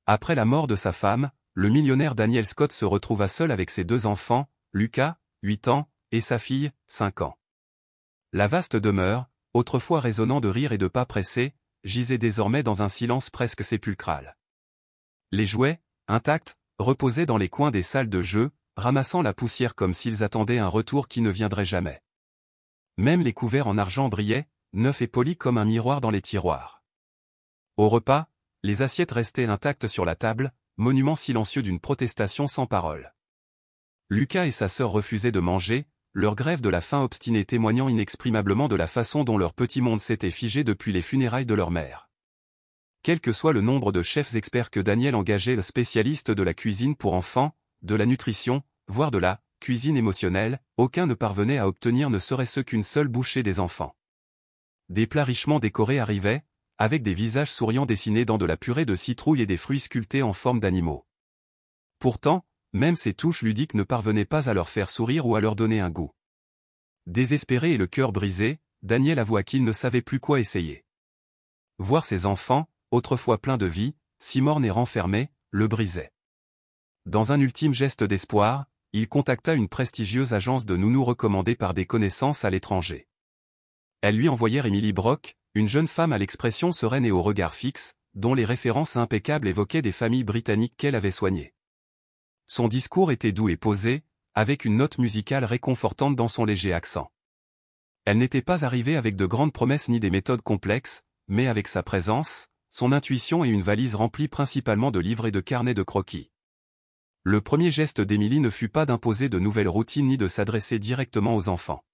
Après la mort de sa femme, le millionnaire Daniel Scott se retrouva seul avec ses deux enfants, Lucas, 8 ans, et sa fille, 5 ans. La vaste demeure, autrefois résonnant de rires et de pas pressés, gisait désormais dans un silence presque sépulcral. Les jouets, intacts, reposaient dans les coins des salles de jeu, ramassant la poussière comme s'ils attendaient un retour qui ne viendrait jamais. Même les couverts en argent brillaient, neufs et polis comme un miroir dans les tiroirs. Au repas, les assiettes restaient intactes sur la table, monument silencieux d'une protestation sans parole. Lucas et sa sœur refusaient de manger, leur grève de la faim obstinée témoignant inexprimablement de la façon dont leur petit monde s'était figé depuis les funérailles de leur mère. Quel que soit le nombre de chefs experts que Daniel engageait, le spécialiste de la cuisine pour enfants, de la nutrition, voire de la cuisine émotionnelle, aucun ne parvenait à obtenir ne serait-ce qu'une seule bouchée des enfants. Des plats richement décorés arrivaient, avec des visages souriants dessinés dans de la purée de citrouille et des fruits sculptés en forme d'animaux. Pourtant, même ces touches ludiques ne parvenaient pas à leur faire sourire ou à leur donner un goût. Désespéré et le cœur brisé, Daniel avoua qu'il ne savait plus quoi essayer. Voir ses enfants, autrefois pleins de vie, si mornes et renfermés, le brisait. Dans un ultime geste d'espoir, il contacta une prestigieuse agence de nounous recommandée par des connaissances à l'étranger. Elle lui envoyèrent Emily Brock, une jeune femme à l'expression sereine et au regard fixe, dont les références impeccables évoquaient des familles britanniques qu'elle avait soignées. Son discours était doux et posé, avec une note musicale réconfortante dans son léger accent. Elle n'était pas arrivée avec de grandes promesses ni des méthodes complexes, mais avec sa présence, son intuition et une valise remplie principalement de livres et de carnets de croquis. Le premier geste d'Emily ne fut pas d'imposer de nouvelles routines ni de s'adresser directement aux enfants.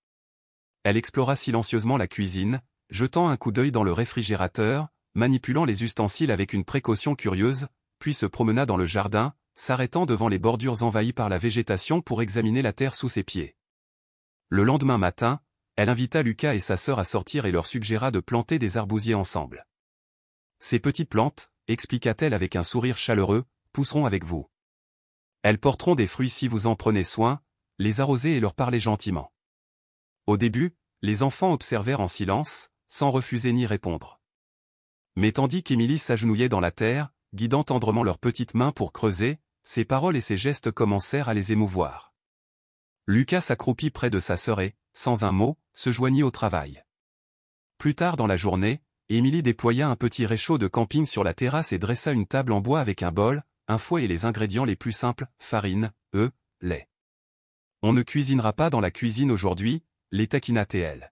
Elle explora silencieusement la cuisine, jetant un coup d'œil dans le réfrigérateur, manipulant les ustensiles avec une précaution curieuse, puis se promena dans le jardin, s'arrêtant devant les bordures envahies par la végétation pour examiner la terre sous ses pieds. Le lendemain matin, elle invita Lucas et sa sœur à sortir et leur suggéra de planter des arbousiers ensemble. Ces petites plantes, expliqua-t-elle avec un sourire chaleureux, pousseront avec vous. Elles porteront des fruits si vous en prenez soin, les arroser et leur parler gentiment. Au début, les enfants observèrent en silence, sans refuser ni répondre. Mais tandis qu'Émilie s'agenouillait dans la terre, guidant tendrement leurs petites mains pour creuser, ses paroles et ses gestes commencèrent à les émouvoir. Lucas s'accroupit près de sa sœur et, sans un mot, se joignit au travail. Plus tard dans la journée, Émilie déploya un petit réchaud de camping sur la terrasse et dressa une table en bois avec un bol, un fouet et les ingrédients les plus simples, farine, œufs, lait. On ne cuisinera pas dans la cuisine aujourd'hui, les taquina-t-elle.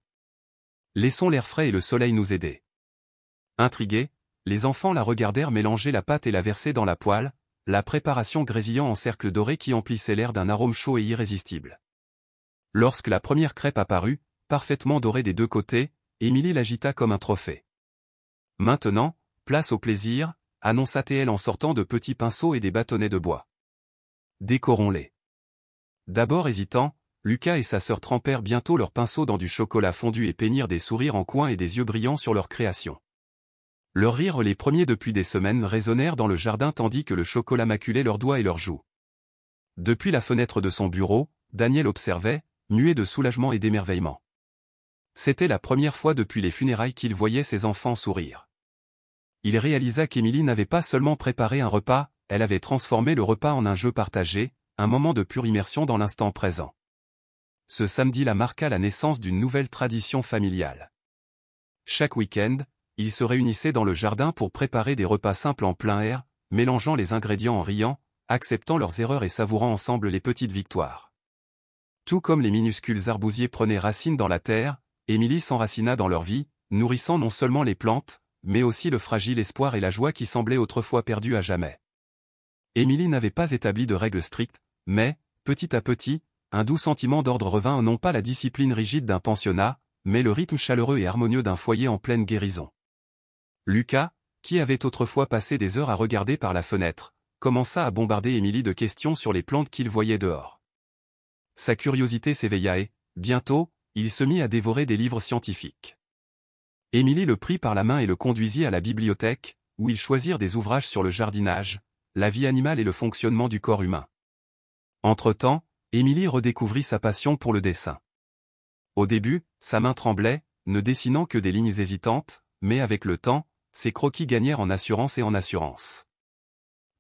Laissons l'air frais et le soleil nous aider. Intrigués, les enfants la regardèrent mélanger la pâte et la verser dans la poêle, la préparation grésillant en cercles dorés qui emplissait l'air d'un arôme chaud et irrésistible. Lorsque la première crêpe apparut, parfaitement dorée des deux côtés, Émilie l'agita comme un trophée. Maintenant, place au plaisir, annonça-t-elle en sortant de petits pinceaux et des bâtonnets de bois. Décorons-les. D'abord hésitant, Lucas et sa sœur trempèrent bientôt leurs pinceaux dans du chocolat fondu et peignirent des sourires en coin et des yeux brillants sur leur création. Leurs rires les premiers depuis des semaines résonnèrent dans le jardin tandis que le chocolat maculait leurs doigts et leurs joues. Depuis la fenêtre de son bureau, Daniel observait, muet de soulagement et d'émerveillement. C'était la première fois depuis les funérailles qu'il voyait ses enfants sourire. Il réalisa qu'Émilie n'avait pas seulement préparé un repas, elle avait transformé le repas en un jeu partagé, un moment de pure immersion dans l'instant présent. Ce samedi-là marqua la naissance d'une nouvelle tradition familiale. Chaque week-end, ils se réunissaient dans le jardin pour préparer des repas simples en plein air, mélangeant les ingrédients en riant, acceptant leurs erreurs et savourant ensemble les petites victoires. Tout comme les minuscules arbousiers prenaient racine dans la terre, Émilie s'enracina dans leur vie, nourrissant non seulement les plantes, mais aussi le fragile espoir et la joie qui semblaient autrefois perdus à jamais. Émilie n'avait pas établi de règles strictes, mais, petit à petit, un doux sentiment d'ordre revint, non pas la discipline rigide d'un pensionnat, mais le rythme chaleureux et harmonieux d'un foyer en pleine guérison. Lucas, qui avait autrefois passé des heures à regarder par la fenêtre, commença à bombarder Émilie de questions sur les plantes qu'il voyait dehors. Sa curiosité s'éveilla et, bientôt, il se mit à dévorer des livres scientifiques. Émilie le prit par la main et le conduisit à la bibliothèque, où ils choisirent des ouvrages sur le jardinage, la vie animale et le fonctionnement du corps humain. Entre-temps, Émilie redécouvrit sa passion pour le dessin. Au début, sa main tremblait, ne dessinant que des lignes hésitantes, mais avec le temps, ses croquis gagnèrent en assurance et en assurance.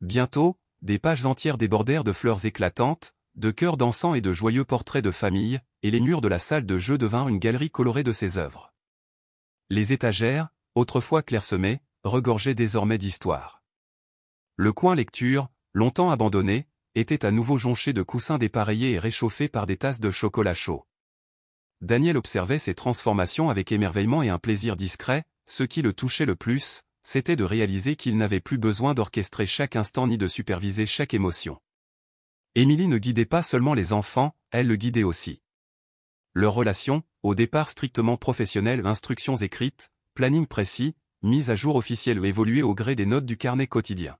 Bientôt, des pages entières débordèrent de fleurs éclatantes, de cœurs dansants et de joyeux portraits de famille, et les murs de la salle de jeu devinrent une galerie colorée de ses œuvres. Les étagères, autrefois clairsemées, regorgeaient désormais d'histoire. Le coin lecture, longtemps abandonné, était à nouveau jonché de coussins dépareillés et réchauffé par des tasses de chocolat chaud. Daniel observait ces transformations avec émerveillement et un plaisir discret. Ce qui le touchait le plus, c'était de réaliser qu'il n'avait plus besoin d'orchestrer chaque instant ni de superviser chaque émotion. Émilie ne guidait pas seulement les enfants, elle le guidait aussi. Leur relation, au départ strictement professionnelle, instructions écrites, planning précis, mise à jour officielle évoluait au gré des notes du carnet quotidien.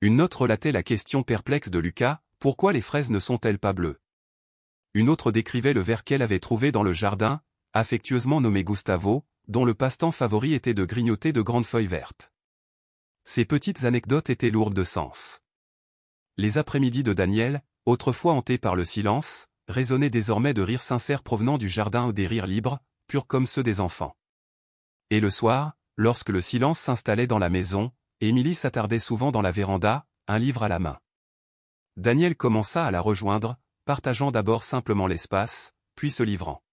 Une note relatait la question perplexe de Lucas, pourquoi les fraises ne sont-elles pas bleues? Une autre décrivait le ver qu'elle avait trouvé dans le jardin, affectueusement nommé Gustavo, dont le passe-temps favori était de grignoter de grandes feuilles vertes. Ces petites anecdotes étaient lourdes de sens. Les après-midi de Daniel, autrefois hantés par le silence, résonnaient désormais de rires sincères provenant du jardin ou des rires libres, purs comme ceux des enfants. Et le soir, lorsque le silence s'installait dans la maison, Émilie s'attardait souvent dans la véranda, un livre à la main. Daniel commença à la rejoindre, partageant d'abord simplement l'espace, puis se livrant.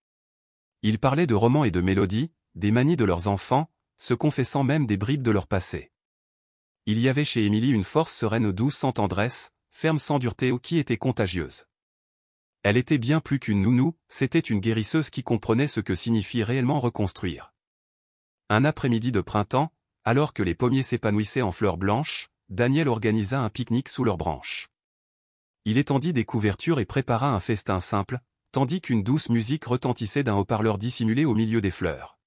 Ils parlaient de romans et de mélodies, des manies de leurs enfants, se confessant même des bribes de leur passé. Il y avait chez Émilie une force sereine douce sans tendresse, ferme sans dureté ou qui était contagieuse. Elle était bien plus qu'une nounou, c'était une guérisseuse qui comprenait ce que signifie réellement reconstruire. Un après-midi de printemps, alors que les pommiers s'épanouissaient en fleurs blanches, Daniel organisa un pique-nique sous leurs branches. Il étendit des couvertures et prépara un festin simple, tandis qu'une douce musique retentissait d'un haut-parleur dissimulé au milieu des fleurs.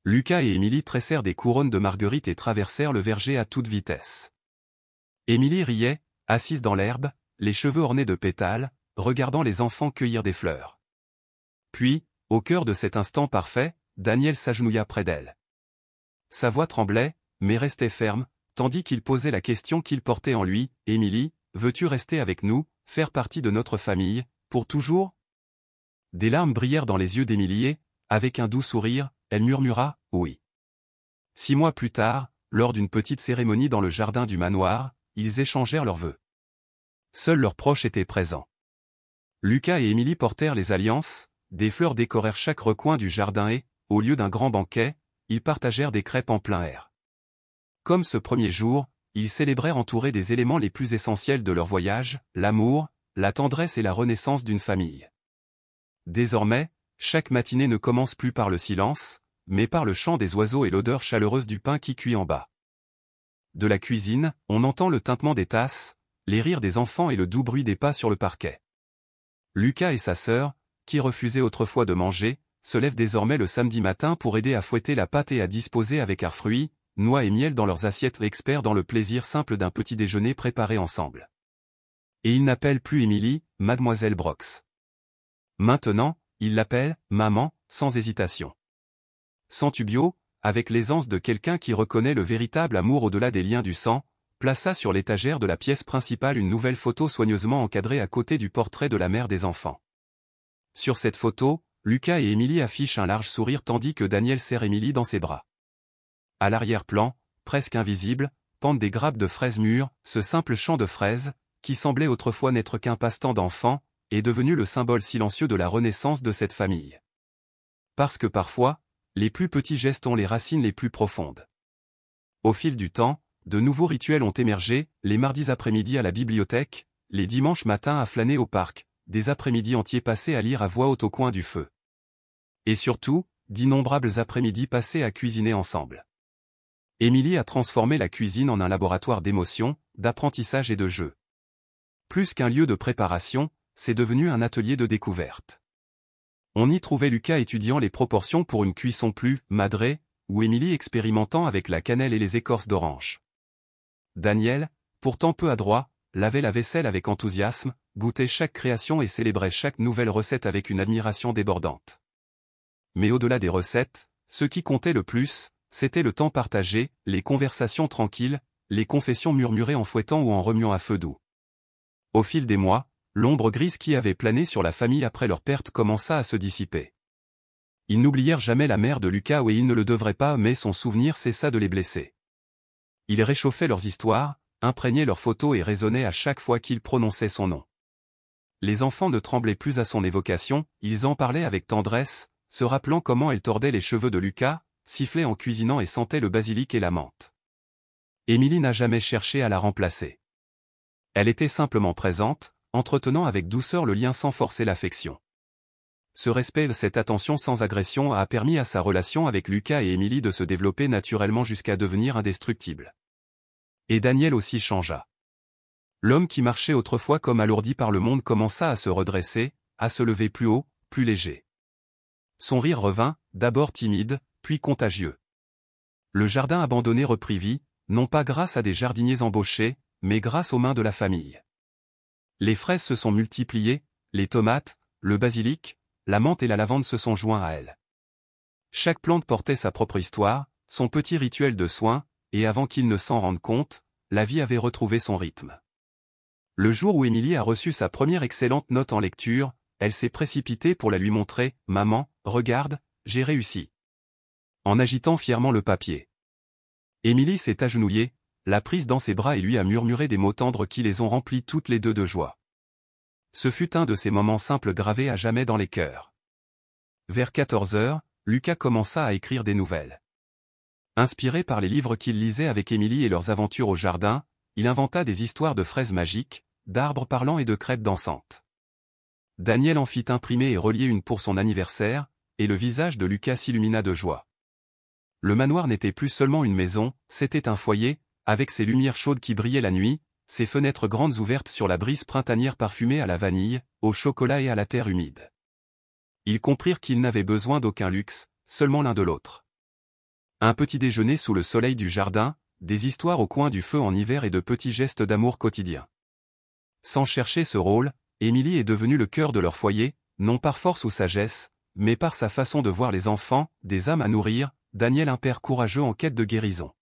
Lucas et Émilie tressèrent des couronnes de marguerites et traversèrent le verger à toute vitesse. Émilie riait, assise dans l'herbe, les cheveux ornés de pétales, regardant les enfants cueillir des fleurs. Puis, au cœur de cet instant parfait, Daniel s'agenouilla près d'elle. Sa voix tremblait, mais restait ferme, tandis qu'il posait la question qu'il portait en lui, « Émilie, veux-tu rester avec nous, faire partie de notre famille, pour toujours ?» Des larmes brillèrent dans les yeux d'Émilie et, avec un doux sourire, elle murmura « Oui ». 6 mois plus tard, lors d'une petite cérémonie dans le jardin du manoir, ils échangèrent leurs vœux. Seuls leurs proches étaient présents. Lucas et Émilie portèrent les alliances, des fleurs décorèrent chaque recoin du jardin et, au lieu d'un grand banquet, ils partagèrent des crêpes en plein air. Comme ce premier jour, ils célébrèrent entourés des éléments les plus essentiels de leur voyage, l'amour, la tendresse et la renaissance d'une famille. Désormais, chaque matinée ne commence plus par le silence, mais par le chant des oiseaux et l'odeur chaleureuse du pain qui cuit en bas. De la cuisine, on entend le tintement des tasses, les rires des enfants et le doux bruit des pas sur le parquet. Lucas et sa sœur, qui refusaient autrefois de manger, se lèvent désormais le samedi matin pour aider à fouetter la pâte et à disposer avec art fruits, noix et miel dans leurs assiettes, experts dans le plaisir simple d'un petit déjeuner préparé ensemble. Et ils n'appellent plus Émilie, Mademoiselle Brox. Maintenant, ils l'appellent « maman », sans hésitation. Santubio, avec l'aisance de quelqu'un qui reconnaît le véritable amour au-delà des liens du sang, plaça sur l'étagère de la pièce principale une nouvelle photo soigneusement encadrée à côté du portrait de la mère des enfants. Sur cette photo, Lucas et Émilie affichent un large sourire tandis que Daniel serre Émilie dans ses bras. À l'arrière-plan, presque invisible, pendent des grappes de fraises mûres, ce simple champ de fraises, qui semblait autrefois n'être qu'un passe-temps d'enfant, est devenu le symbole silencieux de la renaissance de cette famille. Parce que parfois, les plus petits gestes ont les racines les plus profondes. Au fil du temps, de nouveaux rituels ont émergé, les mardis après-midi à la bibliothèque, les dimanches matins à flâner au parc, des après-midi entiers passés à lire à voix haute au coin du feu. Et surtout, d'innombrables après-midi passés à cuisiner ensemble. Émilie a transformé la cuisine en un laboratoire d'émotions, d'apprentissage et de jeu. Plus qu'un lieu de préparation, c'est devenu un atelier de découverte. On y trouvait Lucas étudiant les proportions pour une cuisson plus madrée, ou Émilie expérimentant avec la cannelle et les écorces d'orange. Daniel, pourtant peu adroit, lavait la vaisselle avec enthousiasme, goûtait chaque création et célébrait chaque nouvelle recette avec une admiration débordante. Mais au-delà des recettes, ce qui comptait le plus, c'était le temps partagé, les conversations tranquilles, les confessions murmurées en fouettant ou en remuant à feu doux. Au fil des mois, l'ombre grise qui avait plané sur la famille après leur perte commença à se dissiper. Ils n'oublièrent jamais la mère de Lucas et ils ne le devraient pas, mais son souvenir cessa de les blesser. Ils réchauffaient leurs histoires, imprégnait leurs photos et résonnait à chaque fois qu'il prononçait son nom. Les enfants ne tremblaient plus à son évocation, ils en parlaient avec tendresse, se rappelant comment elle tordait les cheveux de Lucas, sifflait en cuisinant et sentait le basilic et la menthe. Émilie n'a jamais cherché à la remplacer. Elle était simplement présente, entretenant avec douceur le lien sans forcer l'affection. Ce respect et cette attention sans agression a permis à sa relation avec Lucas et Émilie de se développer naturellement jusqu'à devenir indestructible. Et Daniel aussi changea. L'homme qui marchait autrefois comme alourdi par le monde commença à se redresser, à se lever plus haut, plus léger. Son rire revint, d'abord timide, puis contagieux. Le jardin abandonné reprit vie, non pas grâce à des jardiniers embauchés, mais grâce aux mains de la famille. Les fraises se sont multipliées, les tomates, le basilic, la menthe et la lavande se sont joints à elles. Chaque plante portait sa propre histoire, son petit rituel de soins, et avant qu'il ne s'en rende compte, la vie avait retrouvé son rythme. Le jour où Émilie a reçu sa première excellente note en lecture, elle s'est précipitée pour la lui montrer. « Maman, regarde, j'ai réussi !» En agitant fièrement le papier. Émilie s'est agenouillée, l'a prise dans ses bras et lui a murmuré des mots tendres qui les ont remplis toutes les deux de joie. Ce fut un de ces moments simples gravés à jamais dans les cœurs. Vers 14 heures, Lucas commença à écrire des nouvelles. Inspiré par les livres qu'il lisait avec Émilie et leurs aventures au jardin, il inventa des histoires de fraises magiques, d'arbres parlants et de crêpes dansantes. Daniel en fit imprimer et relier une pour son anniversaire, et le visage de Lucas s'illumina de joie. Le manoir n'était plus seulement une maison, c'était un foyer, avec ses lumières chaudes qui brillaient la nuit, ses fenêtres grandes ouvertes sur la brise printanière parfumée à la vanille, au chocolat et à la terre humide. Ils comprirent qu'ils n'avaient besoin d'aucun luxe, seulement l'un de l'autre. Un petit déjeuner sous le soleil du jardin, des histoires au coin du feu en hiver et de petits gestes d'amour quotidiens. Sans chercher ce rôle, Émilie est devenue le cœur de leur foyer, non par force ou sagesse, mais par sa façon de voir les enfants, des âmes à nourrir, Daniel un père courageux en quête de guérison.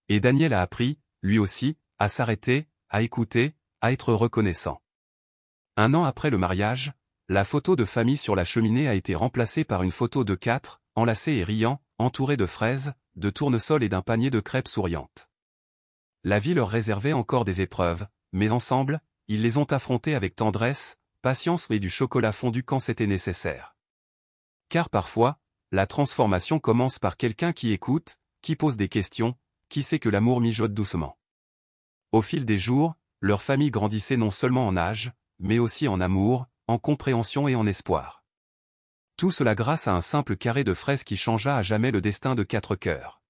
Et Daniel a appris, lui aussi, à s'arrêter, à écouter, à être reconnaissant. 1 an après le mariage, la photo de famille sur la cheminée a été remplacée par une photo de 4, enlacés et riant, entourés de fraises, de tournesols et d'un panier de crêpes souriantes. La vie leur réservait encore des épreuves, mais ensemble, ils les ont affrontées avec tendresse, patience et du chocolat fondu quand c'était nécessaire. Car parfois, la transformation commence par quelqu'un qui écoute, qui pose des questions, qui sait que l'amour mijote doucement. Au fil des jours, leur famille grandissait non seulement en âge, mais aussi en amour, en compréhension et en espoir. Tout cela grâce à un simple carré de fraises qui changea à jamais le destin de 4 cœurs.